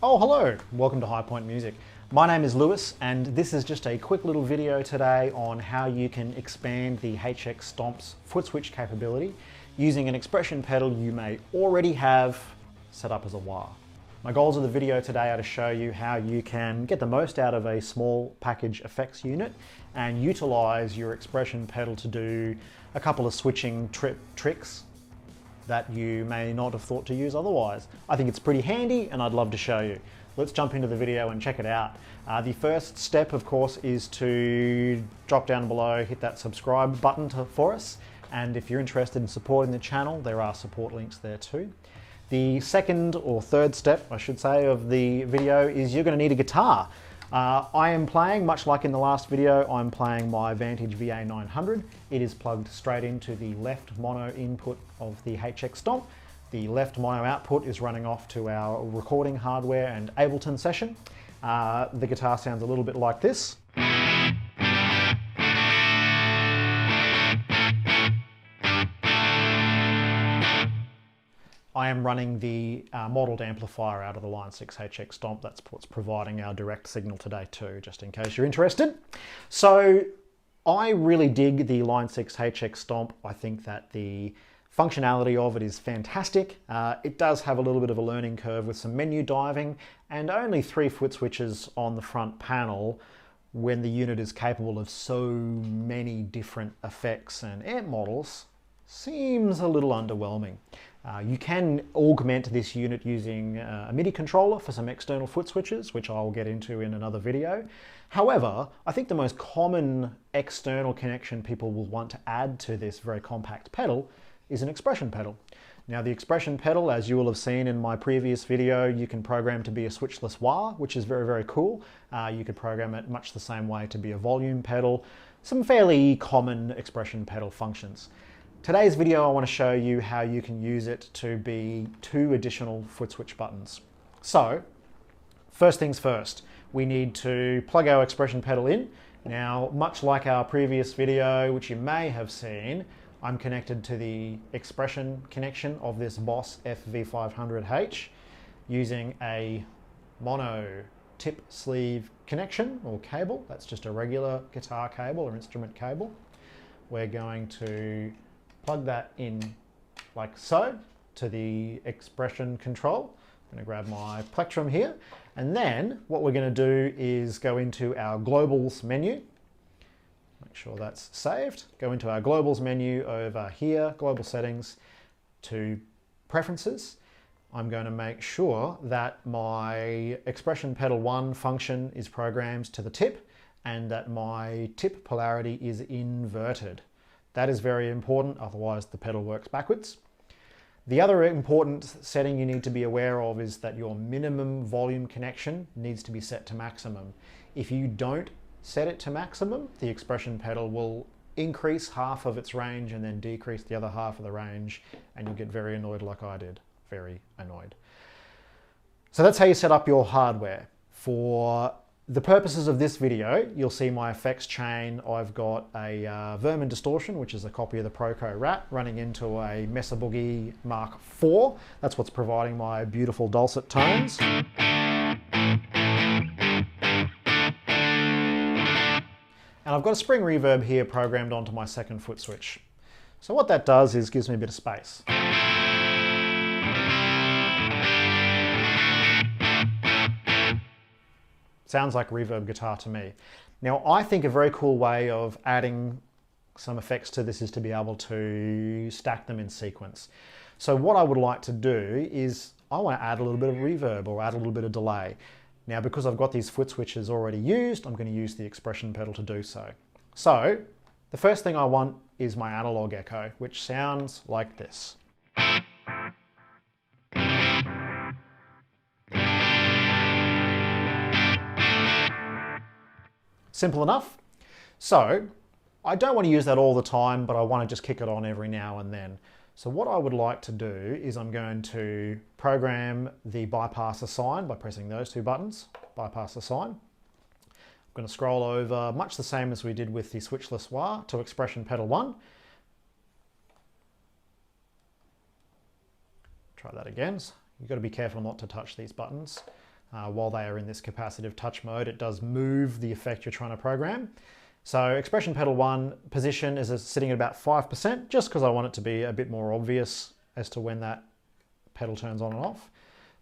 Oh, hello, welcome to High Point Music. My name is Lewis and this is just a quick little video today on how you can expand the HX Stomp's Footswitch capability using an expression pedal you may already have set up as a wah. My goals of the video today are to show you how you can get the most out of a small package effects unit and utilize your expression pedal to do a couple of switching tricks that you may not have thought to use otherwise. I think it's pretty handy and I'd love to show you. Let's jump into the video and check it out. The first step, of course, is to drop down below, hit that subscribe button for us. And if you're interested in supporting the channel, there are support links there too. The second or third step, I should say, of the video is you're going to need a guitar. I am playing, much like in the last video, I'm playing my Vantage VA900. It is plugged straight into the left mono input of the HX Stomp. The left mono output is running off to our recording hardware and Ableton session. The guitar sounds a little bit like this. I am running the modelled amplifier out of the Line 6 HX Stomp. That's what's providing our direct signal today too, just in case you're interested. So I really dig the Line 6 HX Stomp. I think that the functionality of it is fantastic. It does have a little bit of a learning curve with some menu diving and only 3 foot switches on the front panel when the unit is capable of so many different effects and amp models seems a little underwhelming. You can augment this unit using a MIDI controller for some external foot switches, which I'll get into in another video. However, I think the most common external connection people will want to add to this very compact pedal is an expression pedal. Now the expression pedal, as you will have seen in my previous video, you can program to be a switchless wah, which is very, very cool. You could program it much the same way to be a volume pedal, some fairly common expression pedal functions. Today's video, I want to show you how you can use it to be 2 additional foot switch buttons. So, first things first, we need to plug our expression pedal in. Now, much like our previous video, which you may have seen, I'm connected to the expression connection of this Boss FV500H using a mono tip sleeve connection or cable. That's just a regular guitar cable or instrument cable. We're going to plug that in like so to the expression control. I'm going to grab my plectrum here, and then what we're going to do is go into our globals menu. Make sure that's saved. Go into our globals menu over here, global settings, to preferences. I'm going to make sure that my expression pedal 1 function is programmed to the tip and that my tip polarity is inverted. That is very important, otherwise the pedal works backwards. The other important setting you need to be aware of is that your minimum volume connection needs to be set to maximum. If you don't set it to maximum, the expression pedal will increase half of its range and then decrease the other half of the range, and you'll get very annoyed like I did. Very annoyed. So that's how you set up your hardware. For the purposes of this video, you'll see my effects chain. I've got a Vermin Distortion, which is a copy of the Proco Rat, running into a Mesa Boogie Mark IV. That's what's providing my beautiful dulcet tones. And I've got a spring reverb here programmed onto my second foot switch. So what that does is gives me a bit of space. Sounds like reverb guitar to me. Now, I think a very cool way of adding some effects to this is to be able to stack them in sequence. So what I would like to do is I want to add a little bit of reverb or add a little bit of delay. Now, because I've got these foot switches already used, I'm going to use the expression pedal to do so. So the first thing I want is my analog echo, which sounds like this. Simple enough. So I don't want to use that all the time, but I want to just kick it on every now and then. So what I would like to do is I'm going to program the bypass assign by pressing those 2 buttons, bypass assign. I'm going to scroll over much the same as we did with the switchless wah to expression pedal 1. Try that again. You've got to be careful not to touch these buttons. while they are in this capacitive touch mode. It does move the effect you're trying to program. So expression pedal 1 position is sitting at about 5%, just because I want it to be a bit more obvious as to when that pedal turns on and off.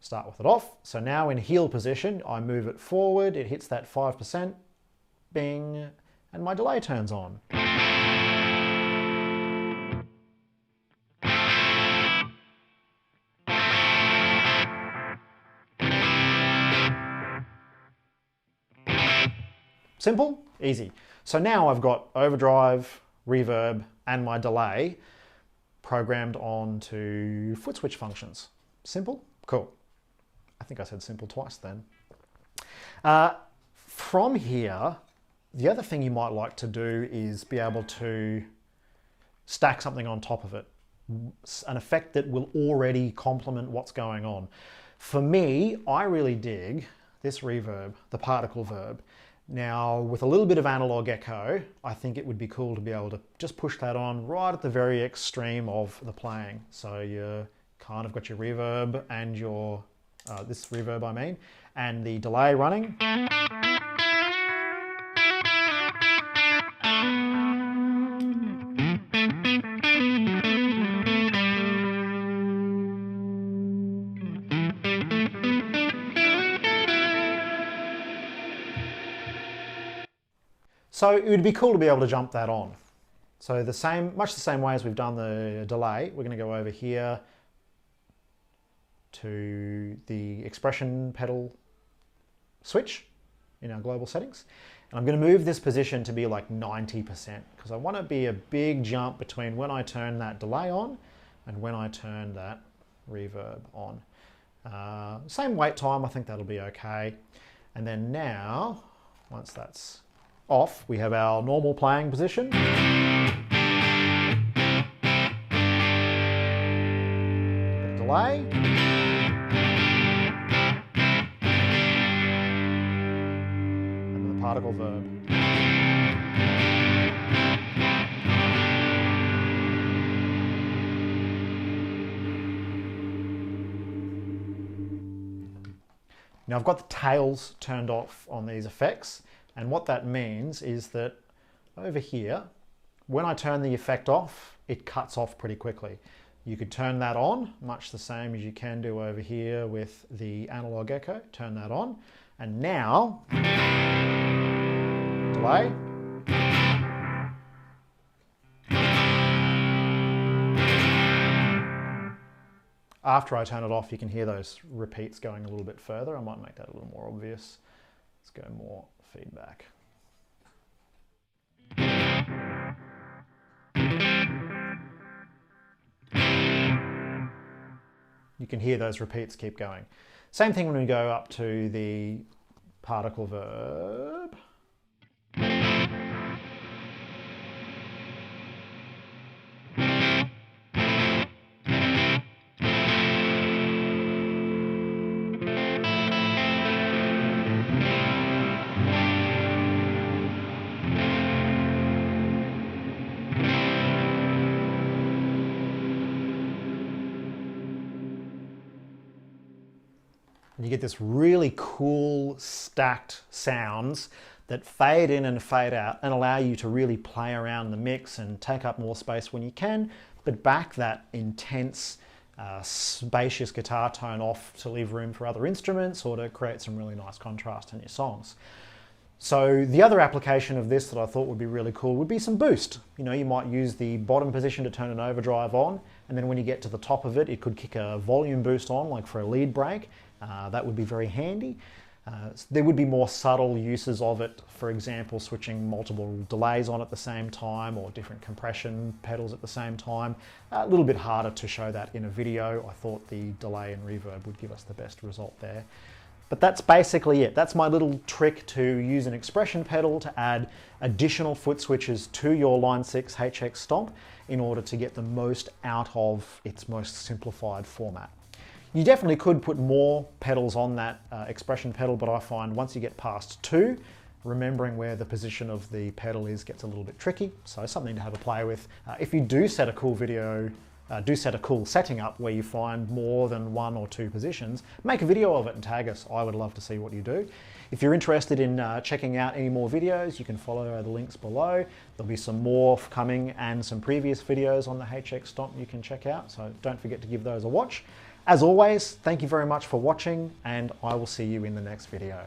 Start with it off. So now in heel position, I move it forward, it hits that 5%, bing, and my delay turns on. Simple, easy. So now I've got overdrive, reverb, and my delay programmed onto Footswitch functions. Simple? Cool. I think I said simple twice then. From here, the other thing you might like to do is be able to stack something on top of it. An effect that will already complement what's going on. For me, I really dig this reverb, the particle verb. Now, with a little bit of analog echo, I think it would be cool to be able to just push that on right at the very extreme of the playing. So you kind of got your reverb and your, this reverb I mean, and the delay running. So it would be cool to be able to jump that on. So much the same way as we've done the delay, we're going to go over here to the expression pedal switch in our global settings. And I'm going to move this position to be like 90% because I want to be a big jump between when I turn that delay on and when I turn that reverb on. Same wait time, I think that'll be okay. And then now, once that's off, we have our normal playing position. Delay. And then the particle verb. Now I've got the tails turned off on these effects. And what that means is that over here, when I turn the effect off, it cuts off pretty quickly. You could turn that on, much the same as you can do over here with the analog echo. Turn that on. And now, delay. After I turn it off, you can hear those repeats going a little bit further. I might make that a little more obvious. Let's go more feedback. You can hear those repeats keep going. Same thing when we go up to the particle verb. And you get this really cool stacked sounds that fade in and fade out and allow you to really play around the mix and take up more space when you can, but back that intense, spacious guitar tone off to leave room for other instruments or to create some really nice contrast in your songs. So the other application of this that I thought would be really cool would be some boost. You know, you might use the bottom position to turn an overdrive on, and then when you get to the top of it, it could kick a volume boost on, like for a lead break. That would be very handy. There would be more subtle uses of it, for example, switching multiple delays on at the same time or different compression pedals at the same time. A little bit harder to show that in a video. I thought the delay and reverb would give us the best result there. But that's basically it. That's my little trick to use an expression pedal to add additional foot switches to your Line 6 HX Stomp in order to get the most out of its most simplified format. You definitely could put more pedals on that expression pedal, but I find once you get past 2, remembering where the position of the pedal is gets a little bit tricky, so something to have a play with. If you do set a cool video do set a cool setting up where you find more than 1 or 2 positions, make a video of it and tag us. I would love to see what you do. If you're interested in checking out any more videos, you can follow the links below. There'll be some more coming and some previous videos on the HX Stomp you can check out, so don't forget to give those a watch. As always, thank you very much for watching, and I will see you in the next video.